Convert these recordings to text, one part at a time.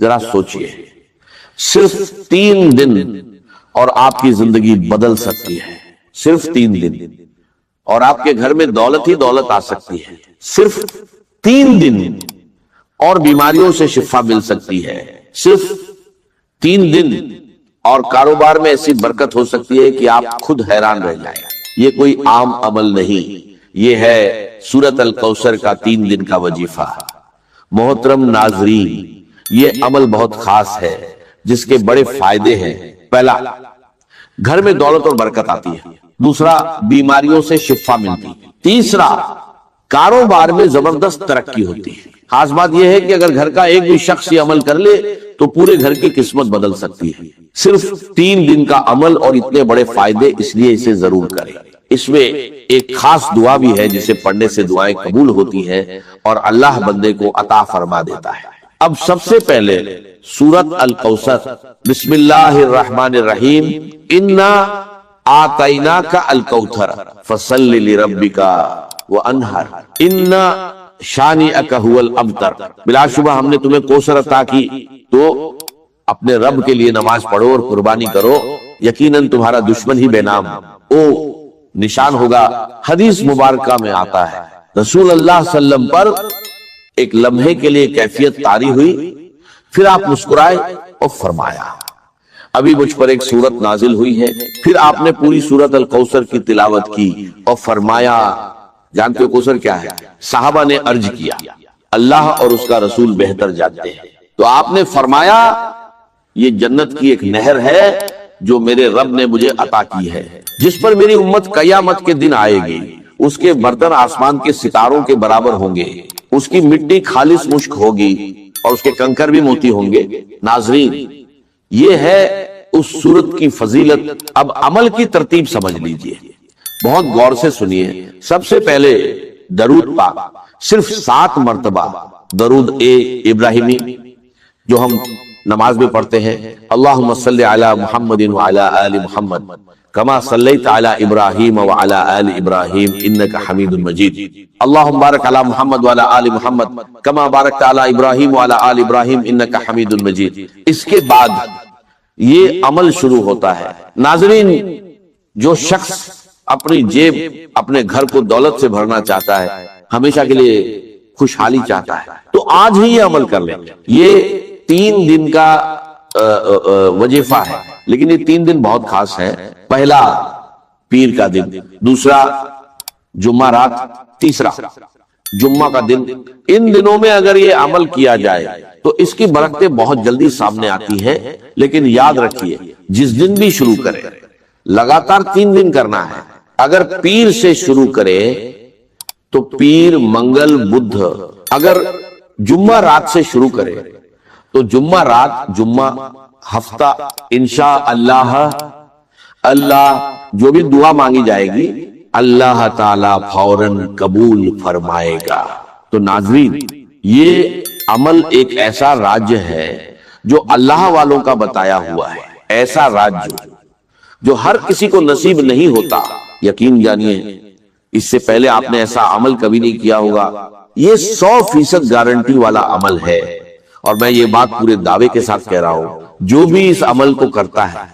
ذرا سوچئے، صرف 3 دن اور آپ کی زندگی بدل سکتی ہے، صرف 3 دن، اور آپ کے گھر میں دولت ہی دولت آ سکتی ہے، صرف 3 دن، اور بیماریوں سے شفا مل سکتی ہے، صرف 3 دن، اور کاروبار میں ایسی برکت ہو سکتی ہے کہ آپ خود حیران رہ جائیں۔ یہ کوئی عام عمل نہیں، یہ ہے سورۃ الکوثر کا 3 دن کا وظیفہ۔ محترم ناظرین، یہ عمل بہت خاص ہے جس کے بڑے فائدے ہیں۔ پہلا، گھر میں دولت اور برکت آتی ہے۔ دوسرا، بیماریوں سے شفا ملتی ہے۔ تیسرا، کاروبار میں زبردست ترقی ہوتی ہے۔ خاص بات یہ ہے کہ اگر گھر کا ایک بھی شخص یہ عمل کر لے تو پورے گھر کی قسمت بدل سکتی ہے۔ صرف 3 دن کا عمل اور اتنے بڑے فائدے، اس لیے اسے ضرور کریں۔ اس میں ایک خاص دعا بھی ہے جسے پڑھنے سے دعائیں قبول ہوتی ہیں اور اللہ بندے کو عطا فرما دیتا ہے۔ اب سب سے پہلے سورۃ الکوثر، بسم اللہ الرحمن الرحیم، انا آتیناک الکوثر فصل لربک وانحر ان شانئک هو الابتر۔ بلا شبہ ہم نے تمہیں کوثر عطا کی، تو اپنے رب کے لیے نماز پڑھو اور قربانی کرو، یقیناً تمہارا دشمن ہی بے نام او نشان ہوگا۔ حدیث مبارکہ میں آتا ہے رسول اللہ صلی اللہ علیہ وسلم پر ایک لمحے کے لیے کیفیت طاری ہوئی، پھر آپ مسکرائے اور فرمایا ابھی مجھ پر ایک سورت نازل ہوئی ہے۔ پھر آپ نے پوری سورت الکوثر کی تلاوت کی اور فرمایا، جانتے ہو کوثر کیا ہے؟ صحابہ نے عرض کیا اللہ اور اس کا رسول بہتر جانتے ہیں۔ تو آپ نے فرمایا یہ جنت کی ایک نہر ہے جو میرے رب نے مجھے عطا کی ہے، جس پر میری امت قیامت کے دن آئے گی، اس کے برتن آسمان کے ستاروں کے برابر ہوں گے، اس کی مٹی خالص مشک ہوگی اور اس کے کنکر بھی موتی ہوں گے۔ ناظرین، یہ ہے اس سورت کی فضیلت۔ اب عمل کی ترتیب سمجھ لیجئے، بہت غور سے سنیے۔ سب سے پہلے درود پاک، صرف 7 مرتبہ درود ابراہیمی جو ہم نماز میں پڑھتے ہیں، اللہم صلی علی محمد وعلی آل محمد کما صلیت علی ابراہیم وعلی آل ابراہیم انک حمید مجید، اللہم بارک علی محمد وعلی آل محمد کما بارکت علی ابراہیم وعلی آل ابراہیم انک حمید مجید۔ اس کے بعد یہ عمل شروع ہوتا ہے۔ ناظرین، جو شخص اپنی جیب، اپنے گھر کو دولت سے بھرنا چاہتا ہے، ہمیشہ کے لیے خوشحالی چاہتا ہے، تو آج ہی یہ عمل کر لیں۔ یہ 3 دن کا وظیفہ ہے، لیکن یہ 3 دن بہت خاص ہے۔ پہلا پیر کا دن، دوسرا جمعہ رات، تیسرا جمعہ کا دن۔ ان دنوں میں اگر یہ عمل کیا جائے تو اس کی برکتیں بہت جلدی سامنے آتی ہیں، لیکن یاد رکھیے جس دن بھی شروع کرے لگاتار 3 دن کرنا ہے۔ اگر پیر سے شروع کرے تو پیر، منگل، بدھ۔ اگر جمعہ رات سے شروع کرے تو جمعہ رات، جمعہ، ہفتہ، انشاءاللہ اللہ جو بھی دعا مانگی جائے گی اللہ تعالیٰ فوراً قبول فرمائے گا۔ تو ناظرین، یہ عمل ایک ایسا راج ہے جو اللہ والوں کا بتایا ہوا ہے، ایسا راج جو ہر کسی کو نصیب نہیں ہوتا۔ یقین جانیے اس سے پہلے آپ نے ایسا عمل کبھی نہیں کیا ہوگا۔ یہ 100% گارنٹی والا عمل ہے، اور میں یہ بات پورے دعوے کے ساتھ کہہ رہا ہوں، جو بھی اس عمل کو کرتا ہے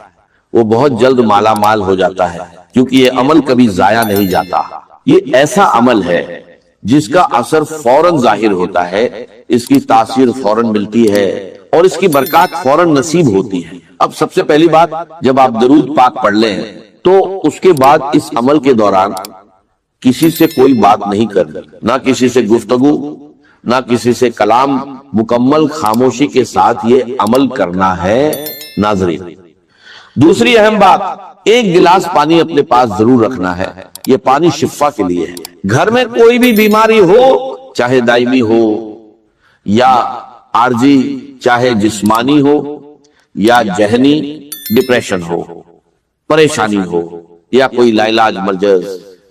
وہ بہت جلد مالا مال ہو جاتا ہے، کیونکہ یہ عمل کبھی ضائع نہیں جاتا۔ یہ ایسا عمل ہے جس کا اثر فوراً ظاہر ہوتا ہے، اس کی تاثیر فوراً ملتی ہے اور اس کی برکات فوراً نصیب ہوتی ہے۔ اب سب سے پہلی بات، جب آپ درود پاک پڑھ لیں تو اس کے بعد اس عمل کے دوران کسی سے کوئی بات نہیں کرنی، نہ کسی سے گفتگو، نہ کسی سے کلام، مکمل خاموشی کے ساتھ یہ عمل کرنا ہے۔ ناظرین، دوسری اہم بات، 1 گلاس پانی اپنے پاس ضرور رکھنا ہے۔ یہ پانی شفا کے لیے ہے۔ گھر میں کوئی بھی بیماری ہو، چاہے دائمی ہو یا عارضی، چاہے جسمانی ہو یا ذہنی، ڈپریشن ہو، پریشانی ہو یا کوئی لاعلاج مرض،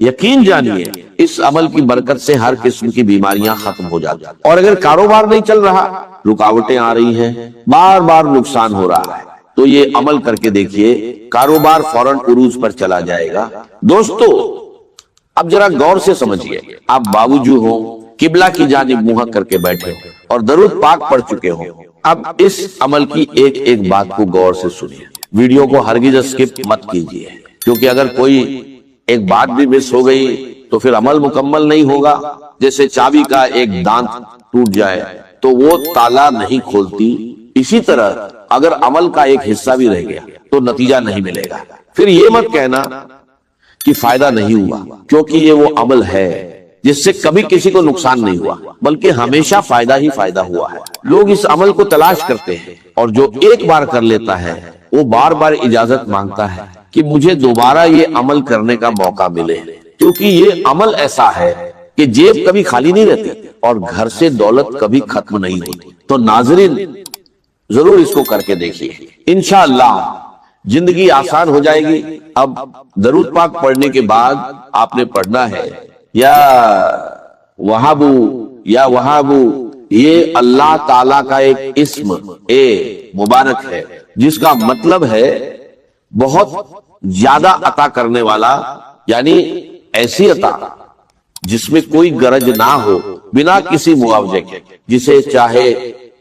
یقین جانیے اس عمل کی برکت سے ہر قسم کی بیماریاں ختم ہو جاتی ہیں۔ اور اگر کاروبار نہیں چل رہا، رکاوٹیں آ رہی ہیں، بار بار نقصان ہو رہا ہے، تو یہ عمل کر کے دیکھیے، کاروبار فوراً عروج پر چلا جائے گا۔ دوستو، اب ذرا غور سے سمجھیے، آپ باوجود ہوں، قبلہ کی جانب منہ کر کے بیٹھے ہو اور درود پاک پڑھ چکے ہو، اب اس عمل کی ایک ایک بات کو غور سے سنیے، ویڈیو کو ہرگز اسکپ مت کیجیے، کیونکہ اگر کوئی ایک بات بھی مس ہو گئی تو پھر عمل مکمل نہیں ہوگا۔ جیسے چابی کا ایک دانت ٹوٹ جائے تو وہ تالا نہیں کھولتی، اسی طرح اگر عمل کا ایک حصہ بھی رہ گیا تو نتیجہ نہیں ملے گا۔ پھر یہ مت کہنا کہ فائدہ نہیں ہوا، کیونکہ یہ وہ عمل ہے جس سے کبھی کسی کو نقصان نہیں ہوا، بلکہ ہمیشہ فائدہ ہی فائدہ ہوا ہے۔ لوگ اس عمل کو تلاش کرتے ہیں، اور جو ایک بار کر لیتا ہے وہ بار بار اجازت مانگتا ہے کہ مجھے دوبارہ یہ عمل کرنے کا موقع ملے، کیونکہ یہ عمل ایسا ہے کہ جیب کبھی خالی نہیں رہتی اور گھر سے دولت کبھی ختم نہیں ہوتی۔ تو ناظرین ضرور اس کو کر کے دیکھیے، انشاءاللہ زندگی آسان ہو جائے گی۔ اب درود پاک پڑھنے کے بعد آپ نے پڑھنا ہے یا وہابو یا وہابو، یہ اللہ تعالیٰ کا ایک اسم مبارک ہے جس کا مطلب ہے بہت زیادہ عطا کرنے والا، یعنی ایسی عطا جس میں کوئی غرض نہ ہو، بنا کسی معاوضے کے، جسے چاہے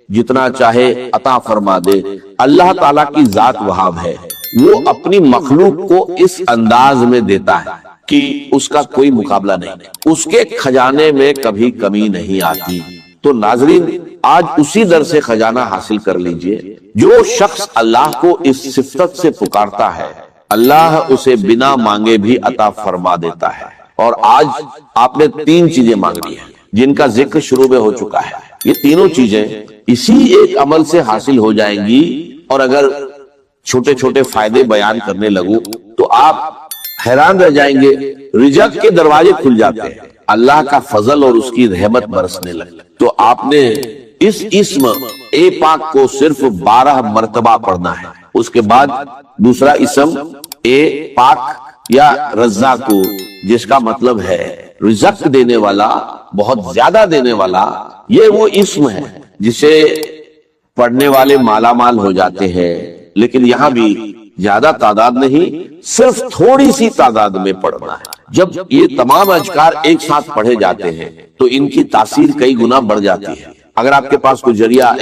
جتنا چاہے عطا فرما دے۔ اللہ تعالیٰ کی ذات وہاب ہے، وہ اپنی مخلوق کو اس انداز میں دیتا ہے کہ اس کا کوئی مقابلہ نہیں، اس کے خزانے میں کبھی کمی نہیں آتی۔ تو ناظرین آج اسی در سے خزانہ حاصل کر لیجئے۔ جو شخص اللہ کو اس صفت سے پکارتا ہے، اللہ اسے بنا مانگے بھی عطا فرما دیتا ہے۔ اور آج آپ نے 3 چیزیں مانگی ہیں جن کا ذکر شروع میں ہو چکا ہے۔ یہ تینوں چیزیں اسی ایک عمل سے حاصل ہو جائیں گی، اور اگر چھوٹے چھوٹے فائدے بیان کرنے لگوں تو آپ حیران رہ جائیں گے۔ رزق کے دروازے کھل جاتے ہیں، اللہ کا فضل اور اس کی رحمت برسنے لگے۔ تو آپ نے اس اسم اے پاک کو صرف 12 مرتبہ پڑھنا ہے۔ اس کے بعد دوسرا اسم اے پاک یا رزاق، جس کا مطلب ہے رزق دینے والا، بہت زیادہ دینے والا۔ یہ وہ اسم ہے جسے پڑھنے والے مالا مال ہو جاتے ہیں، لیکن یہاں بھی زیادہ تعداد نہیں، صرف تھوڑی سی تعداد میں پڑھنا ہے۔ جب یہ تمام اذکار ایک ساتھ پڑھے جاتے ہیں تو ان کی تاثیر کئی گنا بڑھ جاتی ہے۔ اگر آپ کے پاس کوئی ذریعہ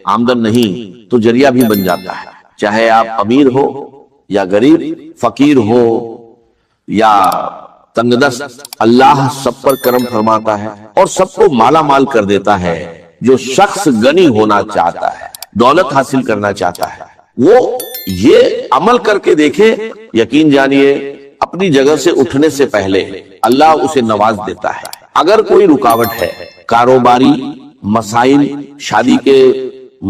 آمدن نہیں تو ذریعہ بھی بن جاتا ہے، چاہے آپ امیر ہو یا غریب، فقیر ہو یا تنگ دست، اللہ سب پر کرم فرماتا ہے اور سب کو مالا مال کر دیتا ہے۔ جو شخص غنی ہونا چاہتا ہے، دولت حاصل کرنا چاہتا ہے، وہ یہ عمل کر کے دیکھے، یقین جانیے اپنی جگہ سے اٹھنے سے پہلے اللہ اسے نواز دیتا ہے۔ اگر کوئی رکاوٹ ہے، کاروباری مسائل، شادی کے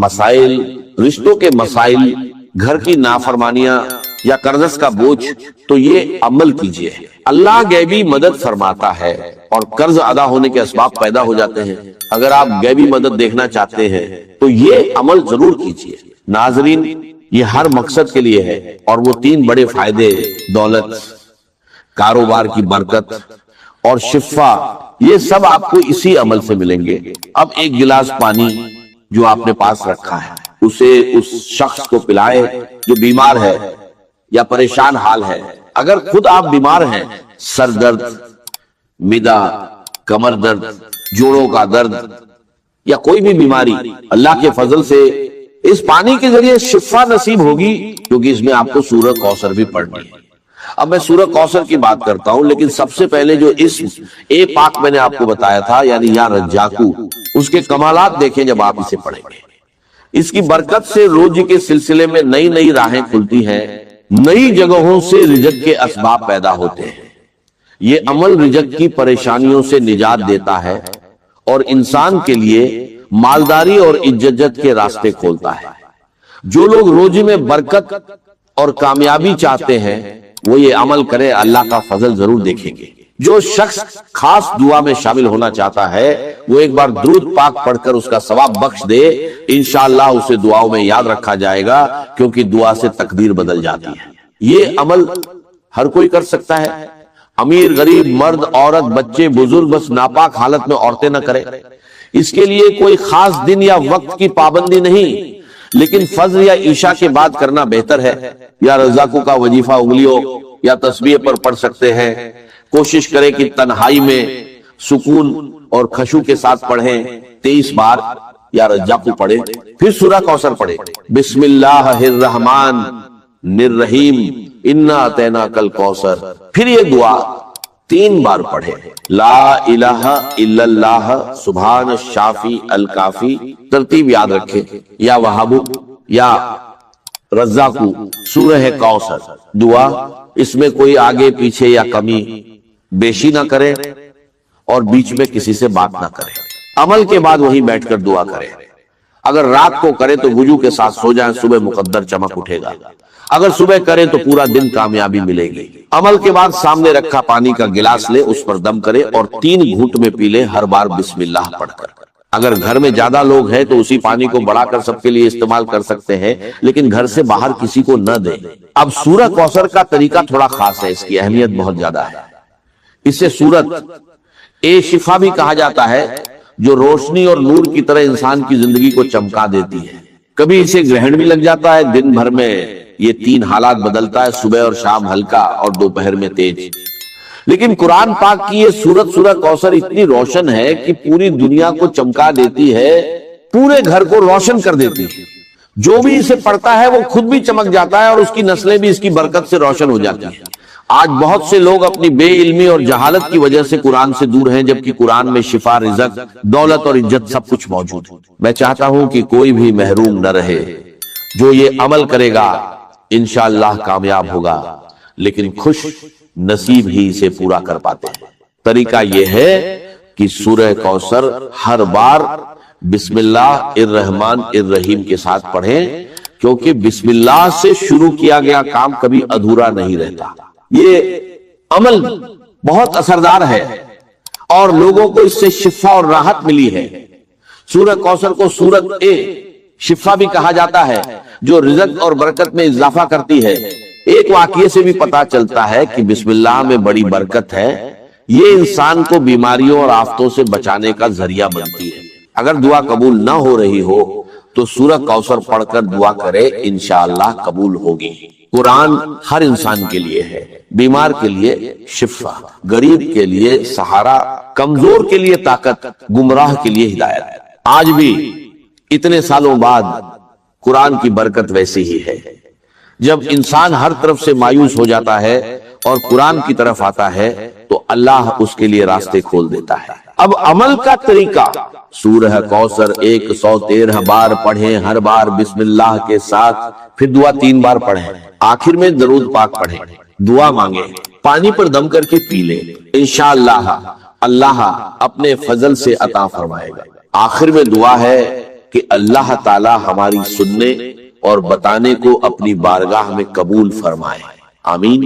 مسائل، رشتوں کے مسائل، گھر کی نافرمانیاں یا قرض کا بوجھ، تو یہ عمل کیجئے۔ اللہ غیبی مدد فرماتا ہے اور قرض ادا ہونے کے اسباب پیدا ہو جاتے ہیں۔ اگر آپ غیبی مدد دیکھنا چاہتے ہیں تو یہ عمل ضرور کیجئے۔ ناظرین یہ ہر مقصد کے لیے ہے، اور وہ 3 بڑے فائدے، دولت، کاروبار کی برکت اور شفا، یہ سب آپ کو اسی عمل سے ملیں گے۔ اب ایک گلاس پانی جو آپ نے پاس رکھا ہے، اسے اس شخص کو پلائے جو بیمار ہے یا پریشان حال ہے۔ اگر خود آپ بیمار ہیں، سر درد، معدہ، کمر درد، جوڑوں کا درد یا کوئی بھی بیماری، اللہ کے فضل سے اس پانی کے ذریعے شفا نصیب ہوگی، کیونکہ اس میں آپ کو سورہ کوثر بھی پڑھنی ہے۔ اب میں سورہ کوثر کی بات کرتا ہوں، لیکن سب سے پہلے جو اسم اے پاک میں نے آپ کو بتایا تھا، یعنی یا رجاکو، اس کے کمالات دیکھیں جب آپ اسے پڑھیں گے۔ اس کی برکت سے روزی کے سلسلے میں نئی نئی راہیں کھلتی ہیں، نئی جگہوں سے رزق کے اسباب پیدا ہوتے ہیں۔ یہ عمل رزق کی پریشانیوں سے نجات دیتا ہے اور انسان کے لیے مالداری اور عزت کے راستے کھولتا ہے۔ جو لوگ روزی میں برکت اور کامیابی چاہتے ہیں وہ یہ عمل کرے، اللہ کا فضل ضرور دیکھیں گے۔ جو شخص خاص دعا میں شامل ہونا چاہتا ہے وہ ایک بار درود پاک پڑھ کر اس کا ثواب بخش دے، انشاءاللہ اسے دعاؤں میں یاد رکھا جائے گا، کیونکہ دعا سے تقدیر بدل جاتی ہے۔ یہ عمل ہر کوئی کر سکتا ہے، امیر غریب، مرد عورت، بچے بزرگ، بس ناپاک حالت میں عورتیں نہ کریں۔ اس کے لیے کوئی خاص دن یا وقت کی پابندی نہیں، لیکن فجر یا عشاء کے بعد کرنا بہتر ہے۔ یا رزاقوں کا وظیفہ انگلیوں یا تسبیح پر پڑھ سکتے ہیں۔ کوشش کریں کہ تنہائی میں سکون اور خشوع کے ساتھ پڑھیں 23 بار یا رجاقو پڑھے، پھر سورہ کوثر پڑھے، بسم اللہ الرحمن الرحیم انا اعطیناک الکوثر، پھر یہ دعا 3 بار پڑھے، لا الہ الا اللہ سبحان الشافی الکافی، ترتیب یاد رکھے، یا وہاب یا رزاق، سورہ کوثر دعا، اس میں کوئی آگے پیچھے یا کمی بیشی نہ کرے اور بیچ میں کسی سے بات نہ کرے، عمل کے بعد وہیں بیٹھ کر دعا کرے، اگر رات کو کرے تو وضو کے ساتھ سو جائیں، صبح مقدر چمک اٹھے گا، اگر صبح کرے تو پورا دن کامیابی ملے گی۔ عمل کے بعد سامنے رکھا پانی کا گلاس لے، اس پر دم کرے اور 3 گھونٹ میں پی لے، ہر بار بسم اللہ پڑھ کر۔ اگر گھر میں زیادہ لوگ ہیں تو اسی پانی کو بڑھا کر سب کے لیے استعمال کر سکتے ہیں، لیکن گھر سے باہر کسی کو نہ دیں۔ اب سورہ کوثر کا طریقہ تھوڑا خاص ہے، اس کی اہمیت بہت زیادہ ہے۔ اسے سورت شفا بھی کہا جاتا ہے، جو روشنی اور نور کی طرح انسان کی زندگی کو چمکا دیتی ہے۔ کبھی اسے گرہن بھی لگ جاتا ہے، دن بھر میں یہ 3 حالات بدلتا ہے، صبح اور شام ہلکا اور دوپہر میں تیز۔ لیکن قرآن پاک کی یہ سورت سورہ کوثر اتنی روشن ہے کہ پوری دنیا کو چمکا دیتی ہے، پورے گھر کو روشن کر دیتی ہے۔ جو بھی اسے پڑھتا ہے وہ خود بھی چمک جاتا ہے اور اس کی نسلیں بھی اس کی برکت سے روشن ہو جاتی ہیں۔ آج بہت سے لوگ اپنی بے علمی اور جہالت کی وجہ سے قرآن سے دور ہیں، جبکہ قرآن میں شفا، رزق، دولت اور عزت سب کچھ موجود ہے۔ میں چاہتا ہوں کہ کوئی بھی محروم نہ رہے، جو یہ عمل کرے گا انشاءاللہ کامیاب ہوگا، لیکن خوش نصیب ہی اسے پورا کر پاتے ہیں۔ طریقہ یہ ہے کہ سورہ کوثر ہر بار بسم اللہ الرحمن الرحیم کے ساتھ پڑھیں، کیونکہ بسم اللہ سے شروع کیا گیا کام کبھی ادھورا نہیں رہتا۔ یہ عمل بہت اثردار ہے اور لوگوں کو اس سے شفا اور راحت ملی ہے۔ سورہ کوثر کو سورت شفا بھی کہا جاتا ہے، جو رزق اور برکت میں اضافہ کرتی ہے۔ ایک واقعے سے بھی پتا چلتا ہے کہ بسم اللہ میں بڑی برکت ہے، یہ انسان کو بیماریوں اور آفتوں سے بچانے کا ذریعہ بنتی ہے۔ اگر دعا قبول نہ ہو رہی ہو تو سورہ کوثر پڑھ کر دعا کرے، انشاءاللہ قبول ہوگی۔ قرآن ہر انسان کے لیے ہے، بیمار کے لیے شفا، غریب کے لیے سہارا، کمزور کے لیے طاقت، گمراہ کے لیے ہدایت۔ آج بھی اتنے سالوں بعد قرآن کی برکت ویسی ہی ہے۔ جب انسان ہر طرف سے مایوس ہو جاتا ہے اور قرآن کی طرف آتا ہے تو اللہ اس کے لیے راستے کھول دیتا ہے۔ اب عمل کا طریقہ، سورہ کوثر 113 بار پڑھیں، ہر بار بسم اللہ کے ساتھ، پھر دعا 3 بار پڑھیں، آخر میں درود پاک پڑھیں، دعا مانگیں، پانی پر دم کر کے پی لیں، انشاءاللہ اللہ اپنے فضل سے عطا فرمائے گا۔ آخر میں دعا ہے کہ اللہ تعالی ہماری سننے اور بتانے کو اپنی بارگاہ میں قبول فرمائے، آمین۔